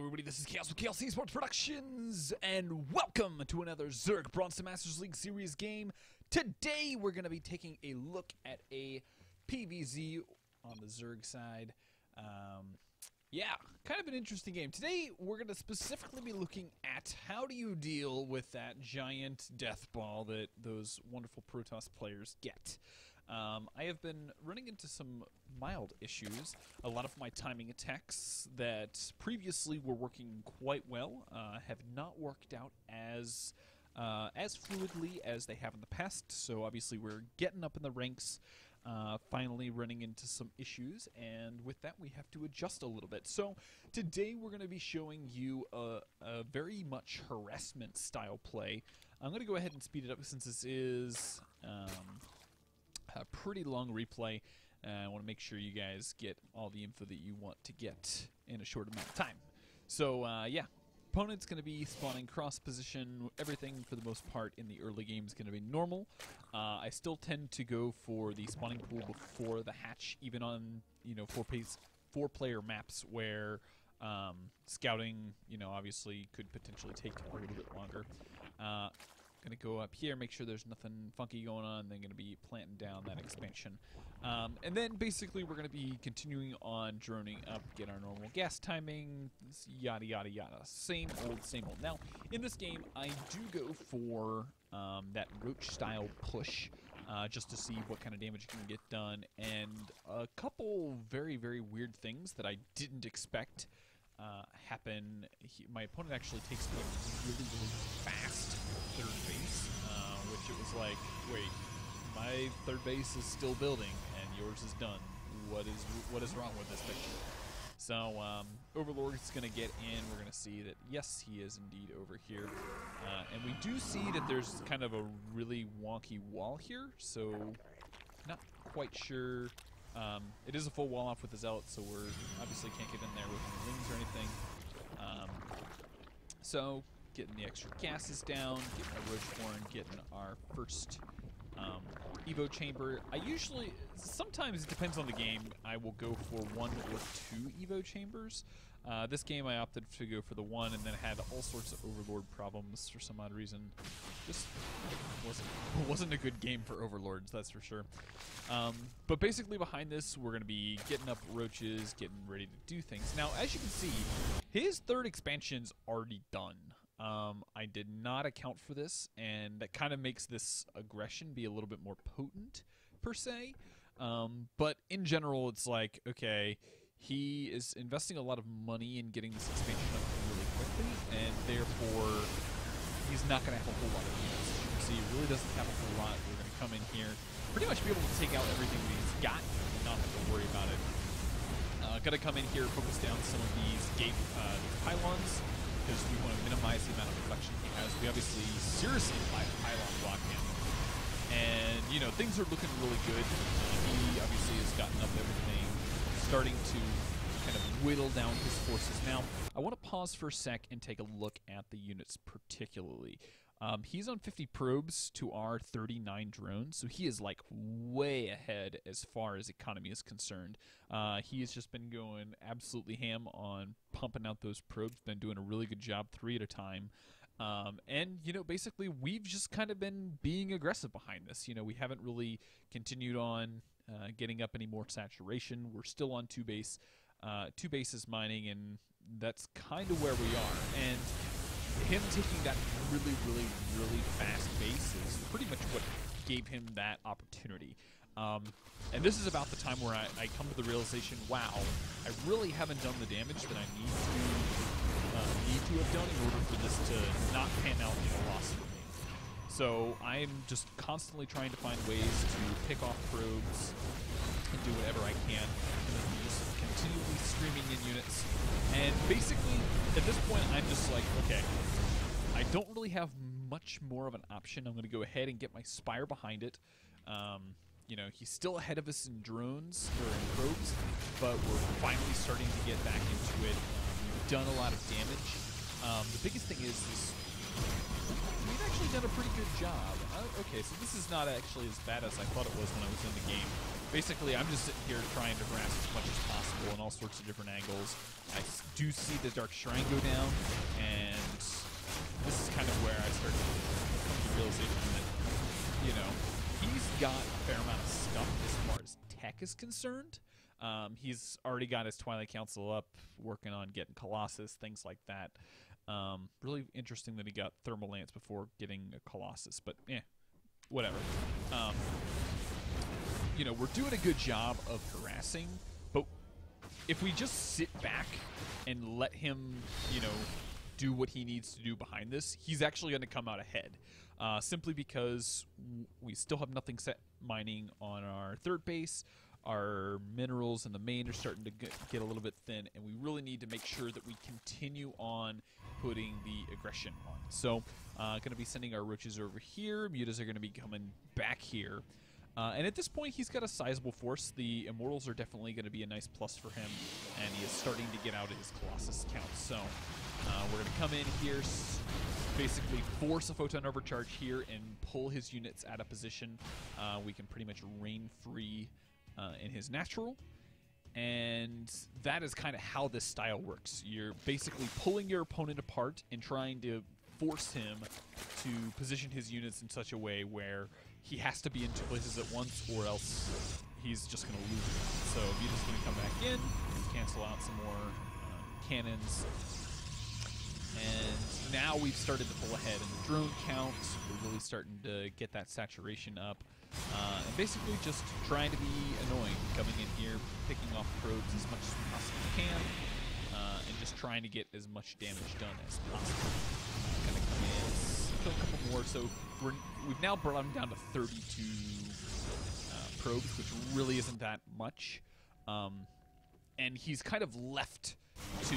everybody, this is Chaos with Chaos Esports Productions, and welcome to another Zerg Bronze Masters League Series game. Today, we're going to be taking a look at a PvZ on the Zerg side. Yeah, kind of an interesting game. Today, we're going to specifically be looking at how do you deal with that giant death ball that those wonderful Protoss players get. I have been running into some mild issues. A lot of my timing attacks that previously were working quite well have not worked out as fluidly as they have in the past. So obviously we're getting up in the ranks, finally running into some issues, and with that we have to adjust a little bit. So today we're going to be showing you a very much harassment style play. I'm going to go ahead and speed it up since this is a pretty long replay. I want to make sure you guys get all the info that you want to get in a short amount of time. So yeah, opponent's going to be spawning cross position. Everything for the most part in the early game is going to be normal. I still tend to go for the spawning pool before the hatch, even on four-player maps where scouting, obviously could potentially take a little bit longer. Gonna go up here, make sure there's nothing funky going on, then gonna be planting down that expansion. And then basically we're gonna be continuing on droning up, get our normal gas timing, yada yada yada. Same old. Now, in this game, I do go for that roach style push, just to see what kind of damage can get done, and a couple very, very weird things that I didn't expect happen. My opponent actually takes me really, really fast third base, which it was like, wait, my third base is still building and yours is done. What is wrong with this picture? So Overlord is going to get in. We're going to see that yes, he is indeed over here, and we do see that there's kind of a really wonky wall here. So not quite sure. It is a full wall off with the Zealot, so we're obviously can't get in there with any lings or anything. So getting the extra gases down, getting our Roach Horn, getting our first Evo chamber. Sometimes it depends on the game, I will go for 1 or 2 Evo chambers. This game I opted to go for the 1 and then had all sorts of Overlord problems for some odd reason. Just wasn't a good game for Overlords, that's for sure. But basically behind this, we're going to be getting up roaches, getting ready to do things. Now, as you can see, his third expansion's already done. I did not account for this, and that kind of makes this aggression be a little bit more potent, per se. But in general, it's like, okay, he is investing a lot of money in getting this expansion up really quickly, and therefore, he's not going to have a whole lot of units. As you can see, he really doesn't have a whole lot. We're going to come in here, pretty much be able to take out everything that he's got, and not have to worry about it. Going to come in here, focus down some of these these pylons, because we want to minimize the amount of reflection he has. We obviously seriously pylon block him. And, things are looking really good. He obviously has gotten up everything, starting to kind of whittle down his forces. Now, I want to pause for a sec and take a look at the units particularly. He's on 50 probes to our 39 drones, so he is like way ahead as far as economy is concerned. He has just been going absolutely ham on pumping out those probes, been doing a really good job 3 at a time. And, basically we've just kind of been being aggressive behind this. We haven't really continued on getting up any more saturation. We're still on 2 bases mining, and that's kind of where we are. And him taking that really, really, really fast base is pretty much what gave him that opportunity. And this is about the time where I come to the realization, wow, I really haven't done the damage that I need to have done in order for this to not pan out in a loss for me. So I'm just constantly trying to find ways to pick off probes and do whatever I can, and then just continually streaming in units. And basically, at this point, I'm just like, okay, I don't really have much more of an option. I'm going to go ahead and get my Spire behind it. He's still ahead of us in drones, or in probes, but we're finally starting to get back into it. We've done a lot of damage. The biggest thing is we've actually done a pretty good job. Okay, so this is not actually as bad as I thought it was when I was in the game. Basically, I'm just sitting here trying to harass as much as possible in all sorts of different angles. I do see the Dark Shrine go down, and this is kind of where I start to come to the realization that, you know, he's got a fair amount of stuff as far as tech is concerned. He's already got his Twilight Council up, working on getting Colossus, things like that. Really interesting that he got Thermal Lance before getting a Colossus, but whatever. You know, we're doing a good job of harassing, but if we just sit back and let him, you know, do what he needs to do behind this, he's actually going to come out ahead. Simply because we still have nothing set mining on our third base. Our minerals in the main are starting to get a little bit thin, and we really need to make sure that we continue on putting the aggression on. So, going to be sending our roaches over here. Mutas are going to be coming back here. And at this point, he's got a sizable force. The Immortals are definitely going to be a nice plus for him, and he is starting to get out of his Colossus count. So, we're going to come in here, basically force a Photon Overcharge here, and pull his units out of position. We can pretty much reign free in his natural, and that is kind of how this style works. You're basically pulling your opponent apart and trying to force him to position his units in such a way where he has to be in two places at once, or else he's just going to lose it. So Vita's going to come back in, cancel out some more cannons, and now we've started to pull ahead in the drone count. We're really starting to get that saturation up. And basically just trying to be annoying, coming in here, picking off probes as much as we possibly can, and just trying to get as much damage done as possible. Gonna come in, kill a couple more, so we've now brought him down to 32 probes, which really isn't that much. And he's kind of left to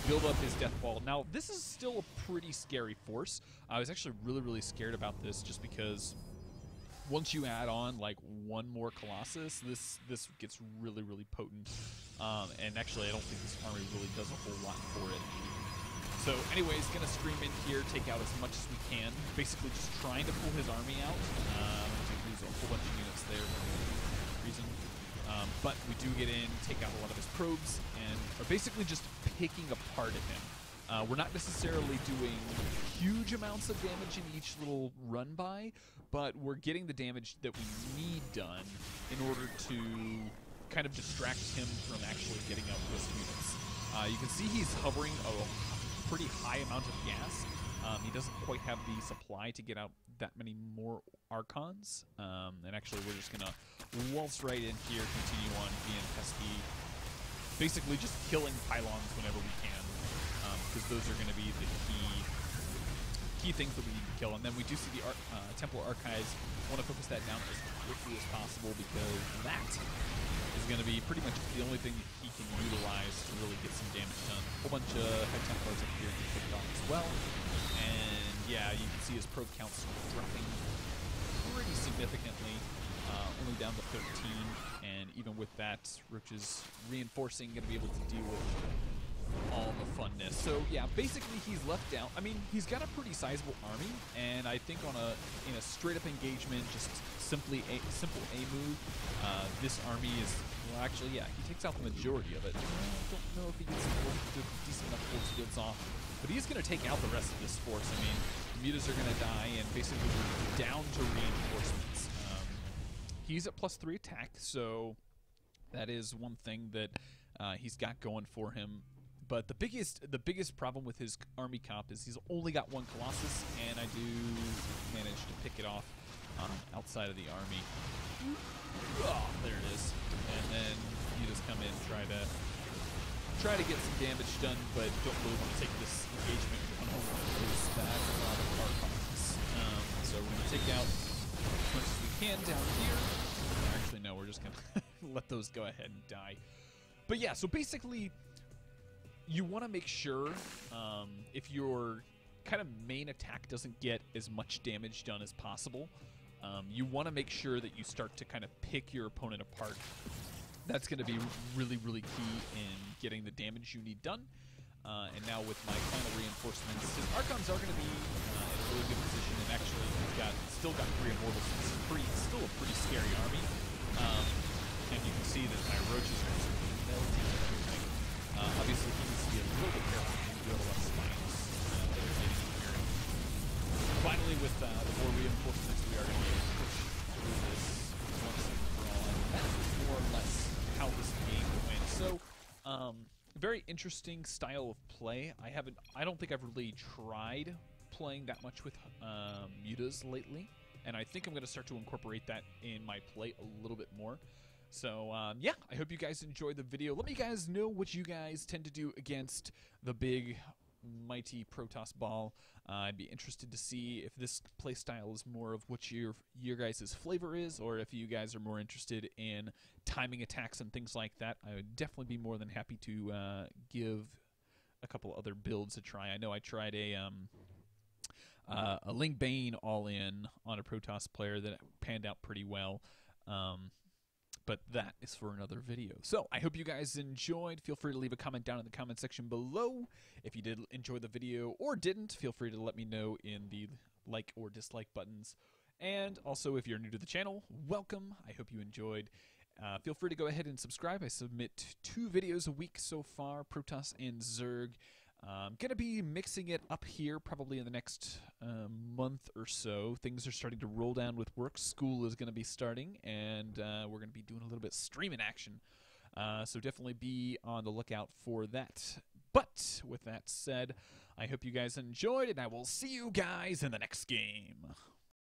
build up his death ball. Now, this is still a pretty scary force. I was actually really scared about this just because once you add on like one more Colossus, this gets really potent. And actually, I don't think this army really does a whole lot for it. So anyways, gonna scream in here, take out as much as we can. Basically just trying to pull his army out. We lose a whole bunch of units there for no reason. But we do get in, take out a lot of his probes, and are basically just picking apart at him. We're not necessarily doing huge amounts of damage in each little run by, but we're getting the damage that we need done in order to kind of distract him from actually getting out his units. You can see he's hovering a pretty high amount of gas. He doesn't quite have the supply to get out that many more Archons. And actually, we're just going to waltz right in here, continue on being pesky. Basically, just killing pylons whenever we can, because those are going to be the key things that we need to kill. And then we do see the Templar Archives. I want to focus that down as quickly as possible, because that is going to be pretty much the only thing that he can utilize to really get some damage done. A whole bunch of High Templars up here get picked off as well. And yeah, you can see his probe counts dropping pretty significantly, only down to 13. And even with that, Roach's reinforcing, going to be able to deal with all the funness. So yeah, basically he's left down. I mean, he's got a pretty sizable army, and I think in a straight up engagement, just simple A move, this army is, well, actually, yeah, he takes out the majority of it. I don't know if he gets a decent enough force fields off, but he's going to take out the rest of this force. I mean, the mutas are going to die, and basically we're down to reinforcements. He's at +3 attack, so that is one thing that he's got going for him. But the biggest problem with his army comp is he's only got one Colossus, and I do manage to pick it off outside of the army. Oh, there it is. And then you just come in, try to get some damage done, but don't really want to take this engagement on home because that a lot of Archons. So we're gonna take out as much as we can down here. Actually, no, we're just gonna let those go ahead and die. But yeah, so basically, you want to make sure if your kind of main attack doesn't get as much damage done as possible, you want to make sure that you start to kind of pick your opponent apart. That's going to be really key in getting the damage you need done. And now with my final reinforcements, his Archons are going to be really good position, and actually he's still got 3 immortals. It's still a pretty scary army. And you can see that my roaches are just melting and everything. Obviously, he needs to be a little bit careful. He needs to do a lot of spines that are leading in here. Finally, with the more reinforcements, we are going to be able to push through this once and for all. And that's more or less how this game went. So, very interesting style of play. I don't think I've really tried playing that much with mutas lately, and I think I'm going to start to incorporate that in my play a little bit more. So, yeah, I hope you guys enjoyed the video. Let me guys know what you guys tend to do against the big, mighty Protoss ball. I'd be interested to see if this playstyle is more of what your guys' flavor is, or if you guys are more interested in timing attacks and things like that. I would definitely be more than happy to give a couple other builds a try. I know I tried a Ling Bane all-in on a Protoss player that panned out pretty well. But that is for another video. So, I hope you guys enjoyed. Feel free to leave a comment down in the comment section below. If you did enjoy the video or didn't, feel free to let me know in the like or dislike buttons. And also, if you're new to the channel, welcome. I hope you enjoyed. Feel free to go ahead and subscribe. I submit 2 videos a week so far, Protoss and Zerg. I'm going to be mixing it up here probably in the next month or so. Things are starting to roll down with work. School is going to be starting, and we're going to be doing a little bit of streaming action. So definitely be on the lookout for that. But with that said, I hope you guys enjoyed, and I will see you guys in the next game.